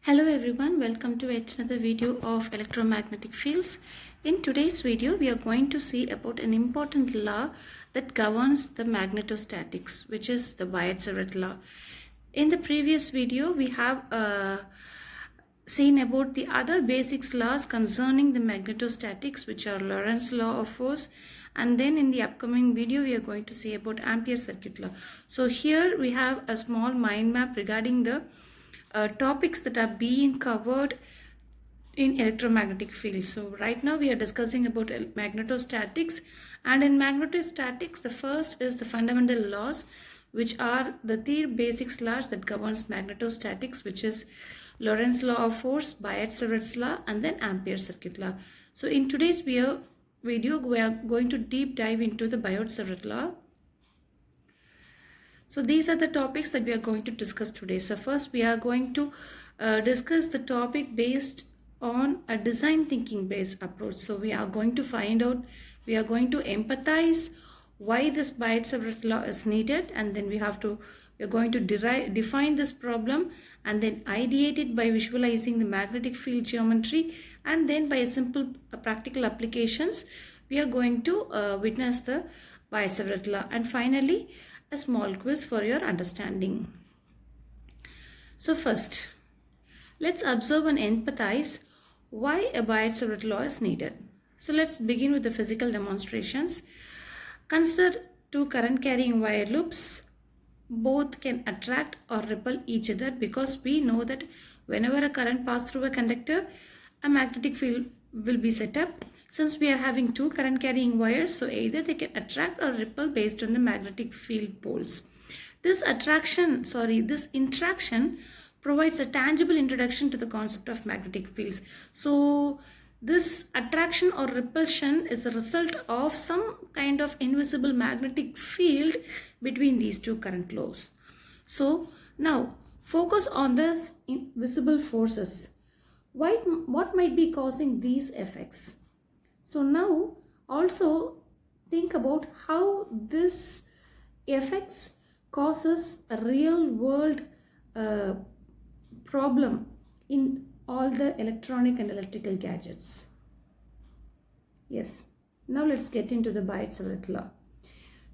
Hello everyone, welcome to yet another video of electromagnetic fields. In today's video, we are going to see about an important law that governs the magnetostatics, which is the Biot law. In the previous video, we have seen about the other basics laws concerning the magnetostatics, which are Lorentz law of force, and then in the upcoming video we are going to see about Ampere circuit law. So here we have a small mind map regarding the topics that are being covered in electromagnetic fields. So right now we are discussing about magnetostatics, and in magnetostatics the first is the fundamental laws, which are the three basics laws that governs magnetostatics, which is Lorentz law of force, Biot-Savart's law, and then Ampere circuit law. So in today's video we are going to deep dive into the Biot-Savart law. So these are the topics that we are going to discuss today. So first we are going to discuss the topic based on a design thinking based approach. So we are going to find out, we are going to empathize why this Biot-Savart law is needed, and then we are going to define this problem and then ideate it by visualizing the magnetic field geometry, and then by a simple practical applications we are going to witness the Biot-Savart law, and finally a small quiz for your understanding. So first, let's observe and empathize why a Biot-Savart law is needed. So let's begin with the physical demonstrations. Consider two current carrying wire loops. Both can attract or repel each other, because we know that whenever a current passes through a conductor, a magnetic field will be set up. Since we are having two current carrying wires, so either they can attract or repel based on the magnetic field poles. This interaction provides a tangible introduction to the concept of magnetic fields. So this attraction or repulsion is a result of some kind of invisible magnetic field between these two current flows. So now focus on the invisible forces. What might be causing these effects? So now also think about how this effects causes a real world problem in all the electronic and electrical gadgets. Yes, now let's get into the Biot-Savart law.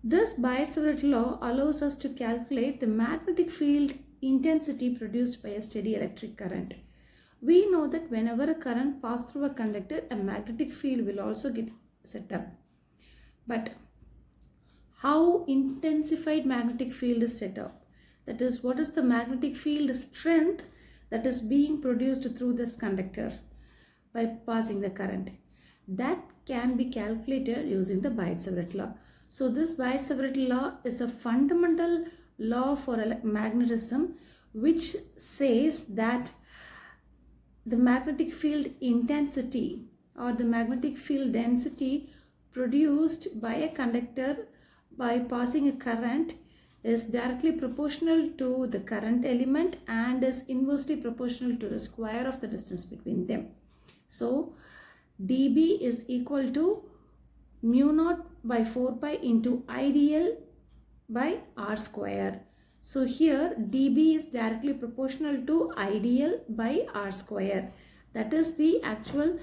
This Biot-Savart law allows us to calculate the magnetic field intensity produced by a steady electric current. We know that whenever a current passes through a conductor, a magnetic field will also get set up. But how intensified magnetic field is set up? That is, what is the magnetic field strength that is being produced through this conductor by passing the current? That can be calculated using the Biot-Savart law. So this Biot-Savart law is a fundamental law for magnetism, which says that the magnetic field intensity or the magnetic field density produced by a conductor by passing a current is directly proportional to the current element and is inversely proportional to the square of the distance between them. So dB is equal to mu naught by 4 pi into IDL by R square. So here dB is directly proportional to IDL by R square. That is the actual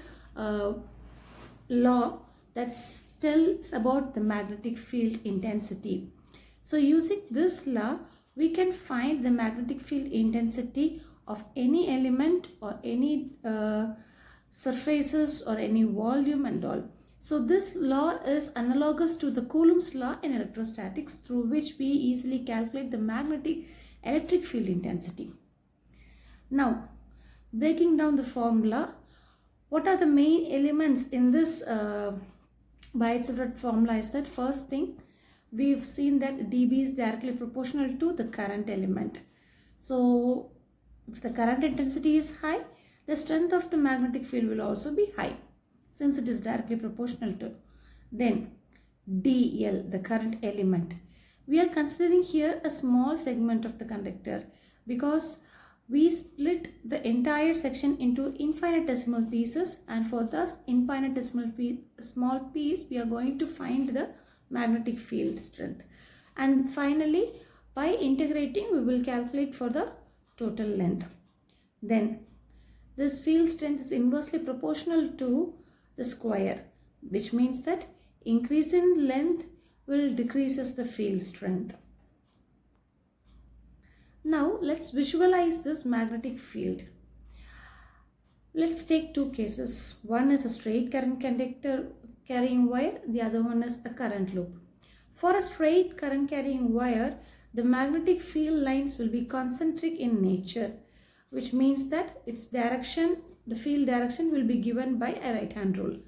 law that tells about the magnetic field intensity. So using this law, we can find the magnetic field intensity of any element or any surfaces or any volume and all. So this law is analogous to the Coulomb's law in electrostatics, through which we easily calculate the magnetic electric field intensity. Now, breaking down the formula, what are the main elements in this Biot-Savart formula is that first thing, we've seen that dB is directly proportional to the current element. So if the current intensity is high, the strength of the magnetic field will also be high, since it is directly proportional to. Then dL, the current element. We are considering here a small segment of the conductor, because we split the entire section into infinitesimal pieces, and for this infinitesimal small piece we are going to find the magnetic field strength, and finally by integrating we will calculate for the total length. Then this field strength is inversely proportional to the square, which means that increase in length will decreases the field strength. Now let's visualize this magnetic field. Let's take two cases. One is a straight current conductor carrying wire, the other one is a current loop. For a straight current carrying wire, the magnetic field lines will be concentric in nature, which means that its direction, the field direction, will be given by a right hand rule.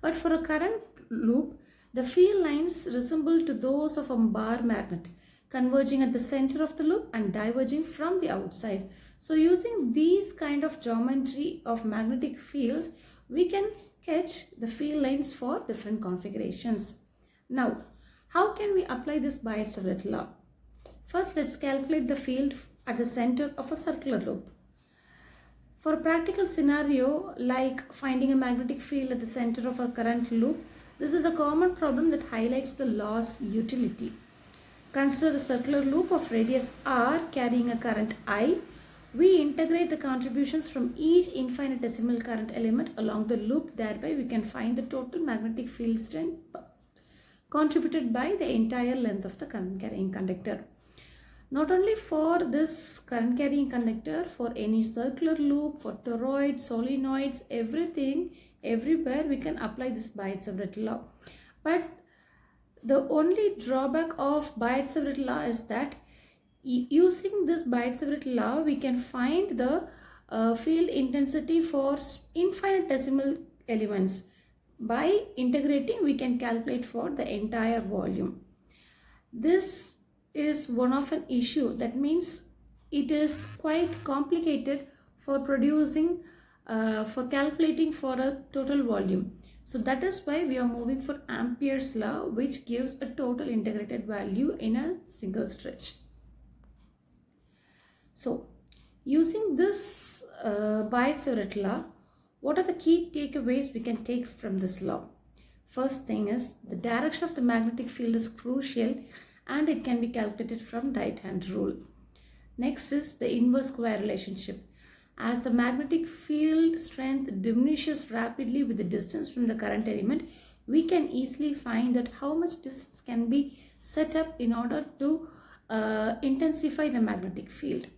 But for a current loop, the field lines resemble to those of a bar magnet, converging at the center of the loop and diverging from the outside. So using these kind of geometry of magnetic fields, we can sketch the field lines for different configurations. Now, how can we apply this Biot law? First, let's calculate the field at the center of a circular loop. For a practical scenario like finding a magnetic field at the center of a current loop, this is a common problem that highlights the law's utility. Consider a circular loop of radius r carrying a current I. We integrate the contributions from each infinitesimal current element along the loop. Thereby, we can find the total magnetic field strength contributed by the entire length of the current carrying conductor. Not only for this current carrying conductor, for any circular loop, for toroids, solenoids, everything, everywhere we can apply this Biot law. But the only drawback of Biot law is that using this Biot law, we can find the field intensity for infinitesimal elements. By integrating, we can calculate for the entire volume. This is one of an issue. That means it is quite complicated for producing, for calculating for a total volume. So that is why we are moving for Ampere's law, which gives a total integrated value in a single stretch. So using this Biot law, what are the key takeaways we can take from this law? First thing is the direction of the magnetic field is crucial and it can be calculated from right hand rule. Next is the inverse square relationship. As the magnetic field strength diminishes rapidly with the distance from the current element, we can easily find that how much distance can be set up in order to intensify the magnetic field.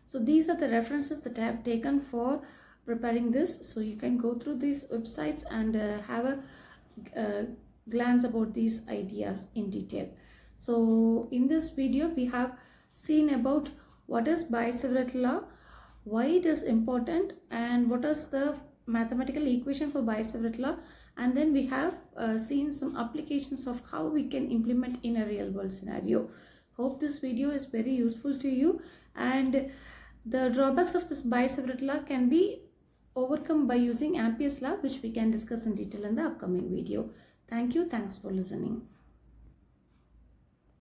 So these are the references that I have taken for preparing this. So you can go through these websites and have a glance about these ideas in detail. So in this video, we have seen about what is Biot law, why it is important, and what is the mathematical equation for Biot law, and then we have seen some applications of how we can implement in a real world scenario. Hope this video is very useful to you, and the drawbacks of this Biot law can be overcome by using Ampere's law, which we can discuss in detail in the upcoming video. Thank you. Thanks for listening.